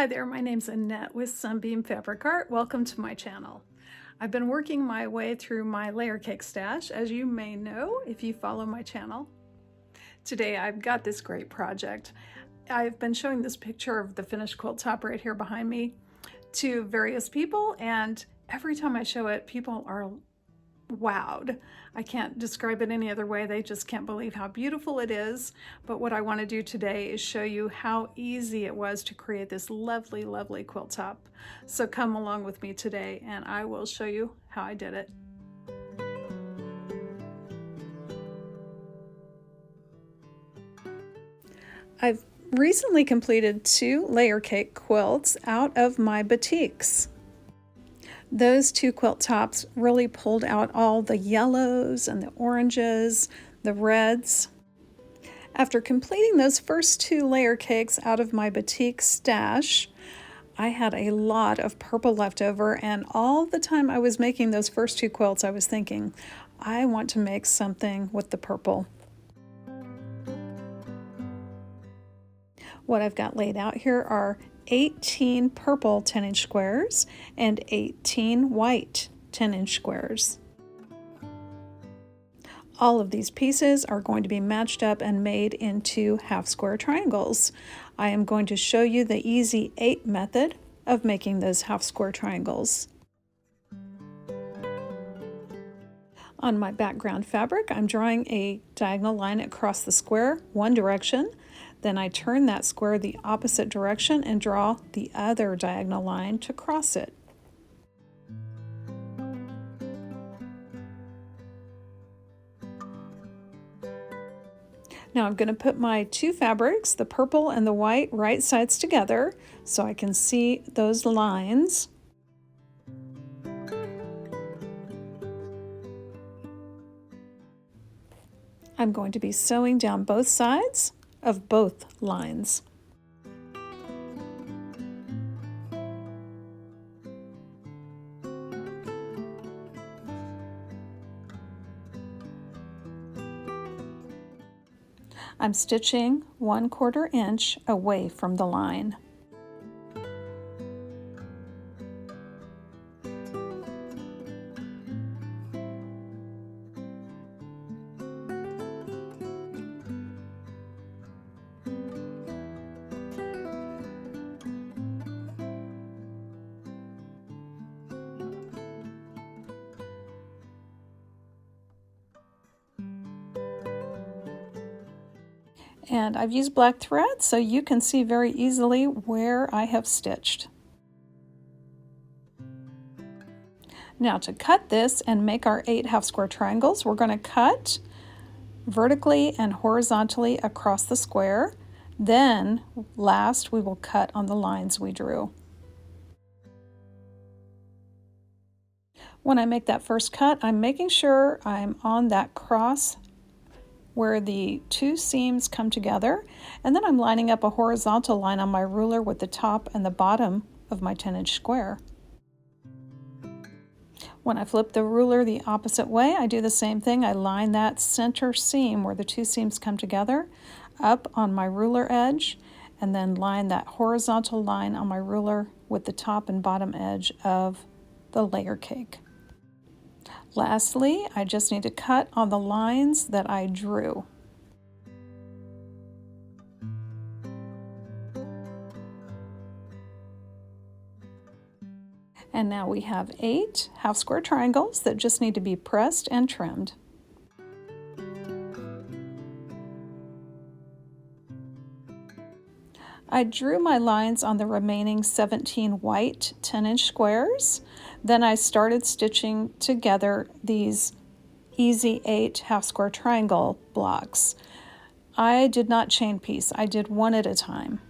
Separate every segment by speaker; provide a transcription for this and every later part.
Speaker 1: Hi there, my name's Annette with Sunbeam Fabric Art. Welcome to my channel. I've been working my way through my layer cake stash, as you may know if you follow my channel. Today I've got this great project. I've been showing this picture of the finished quilt top right here behind me to various people, and every time I show it, people are wowed. I can't describe it any other way. They just can't believe how beautiful it is. But what I want to do today is show you how easy it was to create this lovely, lovely quilt top. So come along with me today and I will show you how I did it. I've recently completed 2 layer cake quilts out of my Batiks. Those 2 quilt tops really pulled out all the yellows and the oranges, the reds. After completing those first 2 layer cakes out of my Batik stash, I had a lot of purple left over, and all the time I was making those first 2 quilts, I was thinking, I want to make something with the purple. What I've got laid out here are 18 purple 10-inch squares and 18 white 10-inch squares. All of these pieces are going to be matched up and made into half square triangles. I am going to show you the easy 8 method of making those half square triangles. On my background fabric, I'm drawing a diagonal line across the square one direction. Then I turn that square the opposite direction and draw the other diagonal line to cross it. Now I'm going to put my 2 fabrics, the purple and the white, right sides together so I can see those lines. I'm going to be sewing down both sides of both lines. I'm stitching 1/4 inch away from the line. And I've used black thread so you can see very easily where I have stitched. Now to cut this and make our 8 half square triangles, we're going to cut vertically and horizontally across the square. Then last we will cut on the lines we drew. When I make that first cut, I'm making sure I'm on that cross where the 2 seams come together, and then I'm lining up a horizontal line on my ruler with the top and the bottom of my 10-inch square. When I flip the ruler the opposite way, I do the same thing. I line that center seam where the 2 seams come together up on my ruler edge, and then line that horizontal line on my ruler with the top and bottom edge of the layer cake. Lastly, I just need to cut on the lines that I drew. And now we have 8 half square triangles that just need to be pressed and trimmed. I drew my lines on the remaining 17 white 10-inch squares. Then I started stitching together these easy 8 half square triangle blocks. I did not chain piece, I did one at a time.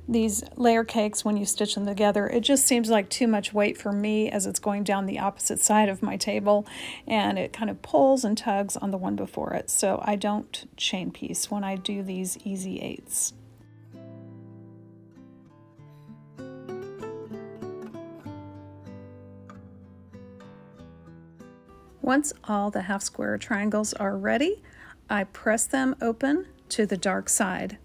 Speaker 1: These layer cakes, when you stitch them together, it just seems like too much weight for me as it's going down the opposite side of my table, and it kind of pulls and tugs on the one before it. So I don't chain piece when I do these easy 8s. Once all the half square triangles are ready, I press them open to the dark side.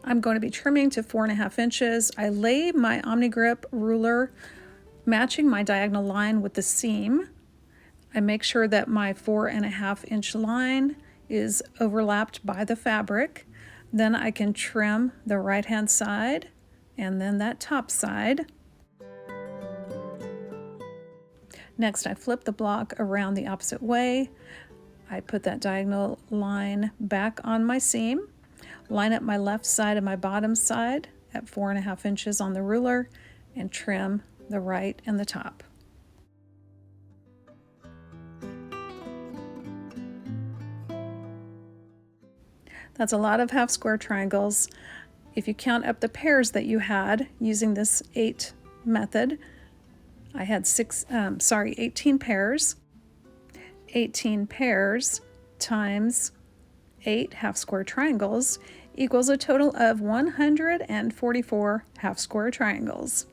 Speaker 1: I'm going to be trimming to 4.5 inches. I lay my OmniGrip ruler matching my diagonal line with the seam. I make sure that my 4.5 inch line is overlapped by the fabric. Then I can trim the right hand side and then that top side. Next, I flip the block around the opposite way. I put that diagonal line back on my seam, line up my left side and my bottom side at 4.5 inches on the ruler, and trim the right and the top. That's a lot of half square triangles. If you count up the pairs that you had using this 8 method, I had 18 pairs. 18 pairs times 8 half square triangles equals a total of 144 half square triangles.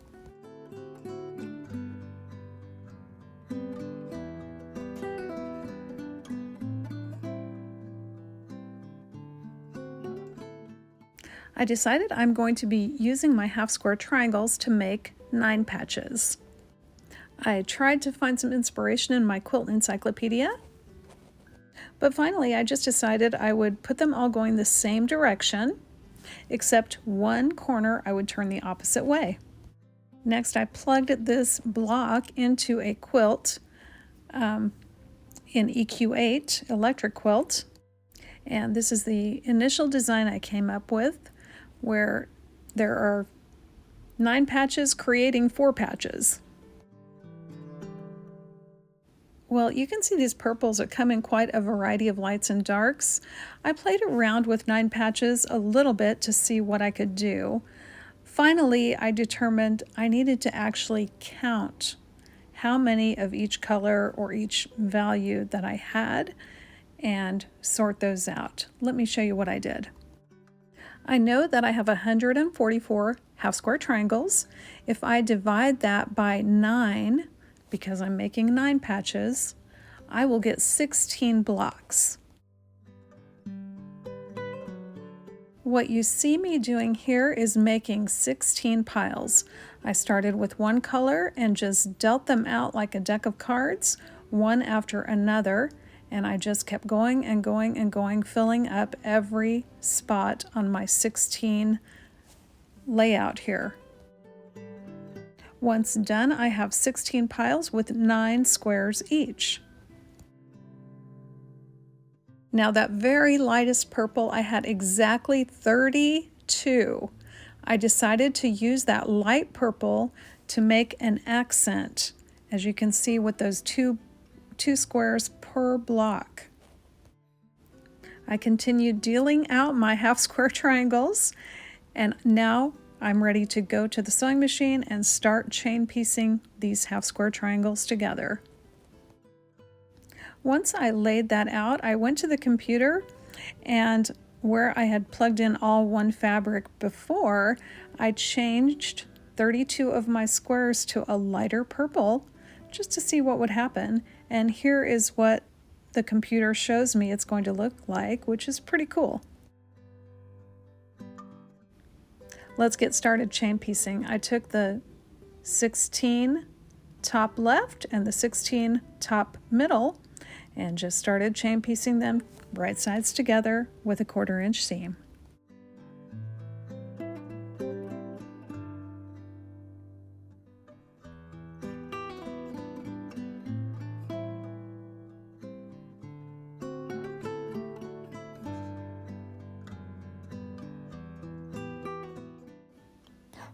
Speaker 1: I decided I'm going to be using my half square triangles to make 9 patches. I tried to find some inspiration in my quilt encyclopedia, but finally I just decided I would put them all going the same direction, except one corner I would turn the opposite way. Next, I plugged this block into a quilt in EQ8 electric quilt, and this is the initial design I came up with, where there are 9 patches creating 4 patches. Well, you can see these purples that come in quite a variety of lights and darks. I played around with 9 patches a little bit to see what I could do. Finally, I determined I needed to actually count how many of each color or each value that I had and sort those out. Let me show you what I did. I know that I have 144 half square triangles. If I divide that by 9, because I'm making 9 patches, I will get 16 blocks. What you see me doing here is making 16 piles. I started with one color and just dealt them out like a deck of cards, one after another, and I just kept going and going and going, filling up every spot on my 16 layout here. Once done, I have 16 piles with 9 squares each. Now that very lightest purple, I had exactly 32. I decided to use that light purple to make an accent, as you can see with those two squares per block. I continued dealing out my half square triangles, and now I'm ready to go to the sewing machine and start chain piecing these half square triangles together. Once I laid that out, I went to the computer, and where I had plugged in all one fabric before, I changed 32 of my squares to a lighter purple just to see what would happen. And here is what the computer shows me it's going to look like, which is pretty cool. Let's get started chain piecing. I took the 16 top left and the 16 top middle and just started chain piecing them right sides together with a 1/4 inch seam.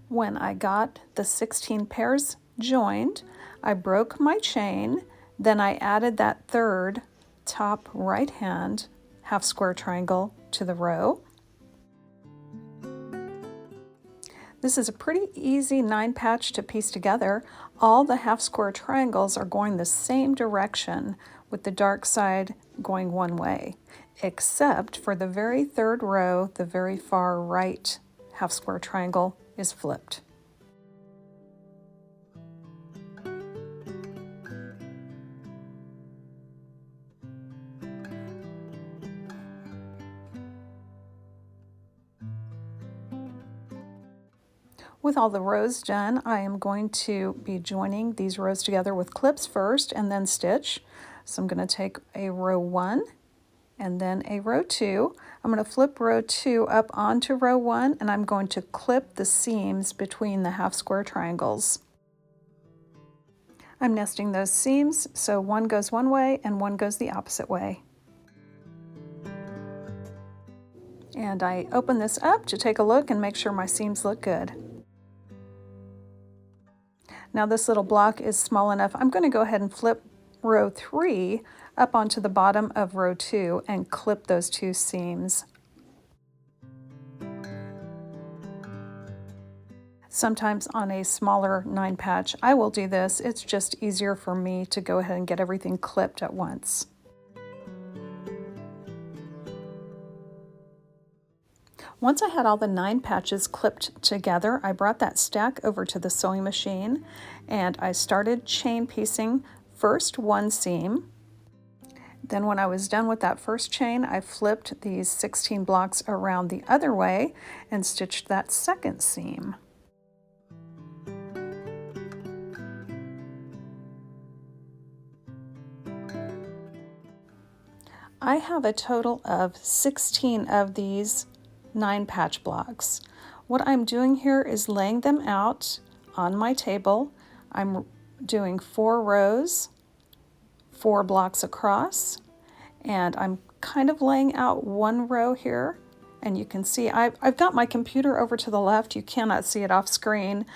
Speaker 1: When I got the 16 pairs joined, I broke my chain, then I added that 3rd top right hand half square triangle to the row. This is a pretty easy 9 patch to piece together. All the half square triangles are going the same direction, with the dark side going one way, except for the very 3rd row, the very far right half square triangle is flipped. With all the rows done, I am going to be joining these rows together with clips first and then stitch. So I'm going to take a row 1 and then a row 2. I'm going to flip row 2 up onto row 1, and I'm going to clip the seams between the half square triangles. I'm nesting those seams so one goes one way and one goes the opposite way. And I open this up to take a look and make sure my seams look good. Now this little block is small enough. I'm going to go ahead and flip row 3 up onto the bottom of row 2 and clip those 2 seams. Sometimes on a smaller 9 patch I will do this. It's just easier for me to go ahead and get everything clipped at once. Once I had all the 9 patches clipped together, I brought that stack over to the sewing machine and I started chain piecing first one seam. Then when I was done with that first chain, I flipped these 16 blocks around the other way and stitched that second seam. I have a total of 16 of these 9 patch blocks. What I'm doing here is laying them out on my table. I'm doing 4 rows, 4 blocks across, and I'm kind of laying out one row here. And you can see I've got my computer over to the left. You cannot see it off screen,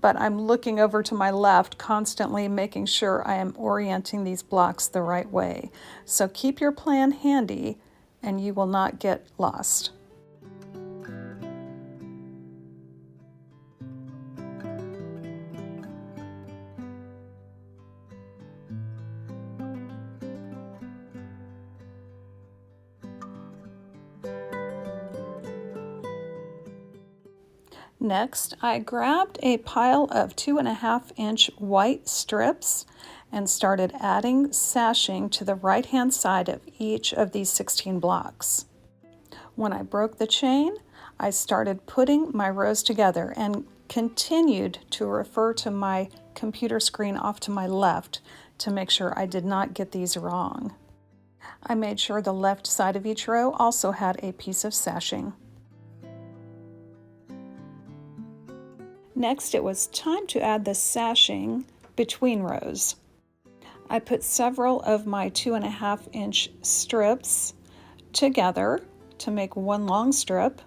Speaker 1: but I'm looking over to my left constantly, making sure I am orienting these blocks the right way. So keep your plan handy and you will not get lost. Next, I grabbed a pile of 2.5-inch white strips and started adding sashing to the right-hand side of each of these 16 blocks. When I broke the chain, I started putting my rows together and continued to refer to my computer screen off to my left to make sure I did not get these wrong. I made sure the left side of each row also had a piece of sashing. Next, it was time to add the sashing between rows. I put several of my 2.5-inch strips together to make one long strip.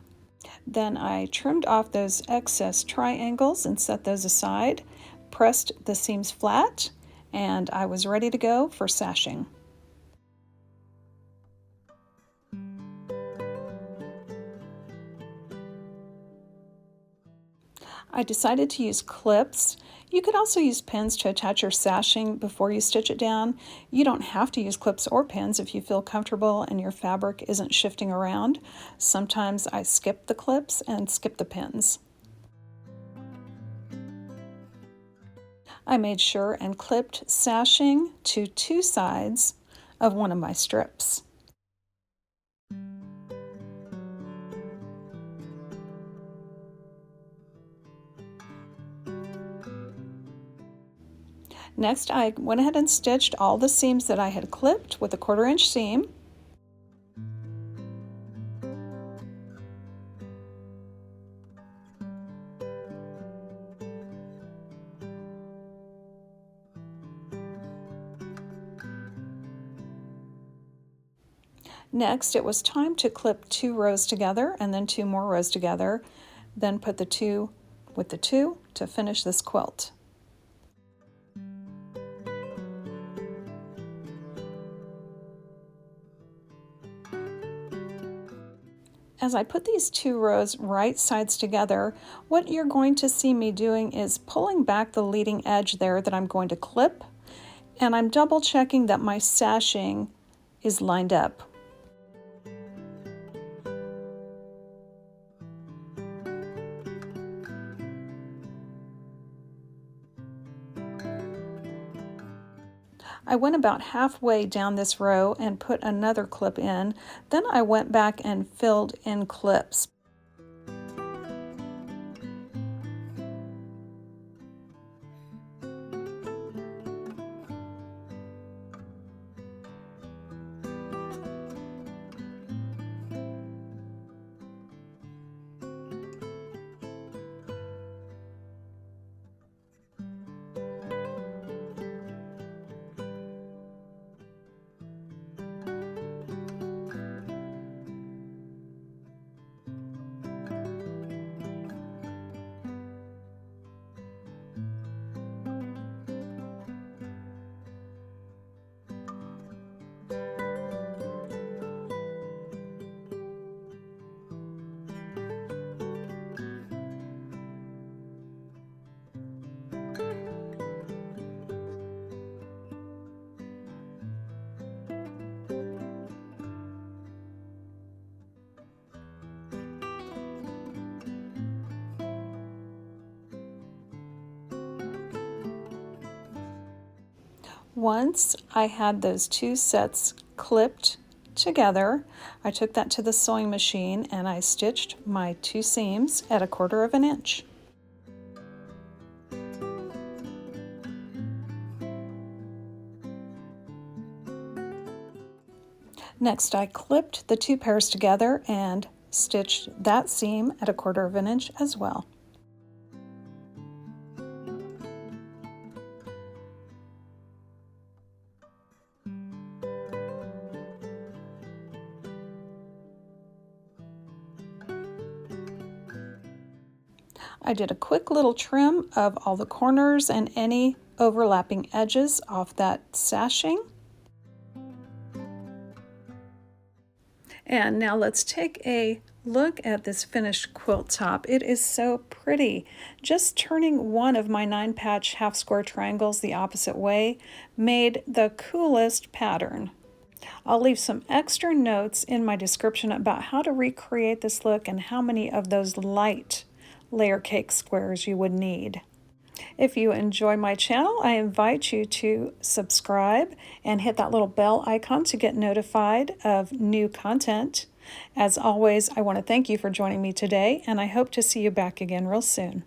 Speaker 1: Then I trimmed off those excess triangles and set those aside, pressed the seams flat, and I was ready to go for sashing. I decided to use clips. You could also use pins to attach your sashing before you stitch it down. You don't have to use clips or pins if you feel comfortable and your fabric isn't shifting around. Sometimes I skip the clips and skip the pins. I made sure and clipped sashing to 2 sides of one of my strips. Next, I went ahead and stitched all the seams that I had clipped with a 1/4-inch seam. Next, it was time to clip 2 rows together and then 2 more rows together, then put the 2 with the 2 to finish this quilt. As I put these 2 rows right sides together, what you're going to see me doing is pulling back the leading edge there that I'm going to clip, and I'm double checking that my sashing is lined up. I went about halfway down this row and put another clip in. Then I went back and filled in clips. Once I had those two sets clipped together, I took that to the sewing machine and I stitched my two seams at 1/4 of an inch. Next, I clipped the two pairs together and stitched that seam at 1/4 of an inch as well. I did a quick little trim of all the corners and any overlapping edges off that sashing. And now let's take a look at this finished quilt top. It is so pretty. Just turning one of my 9-patch half square triangles the opposite way made the coolest pattern. I'll leave some extra notes in my description about how to recreate this look and how many of those light layer cake squares you would need. If you enjoy my channel, I invite you to subscribe and hit that little bell icon to get notified of new content. As always, I want to thank you for joining me today, and I hope to see you back again real soon.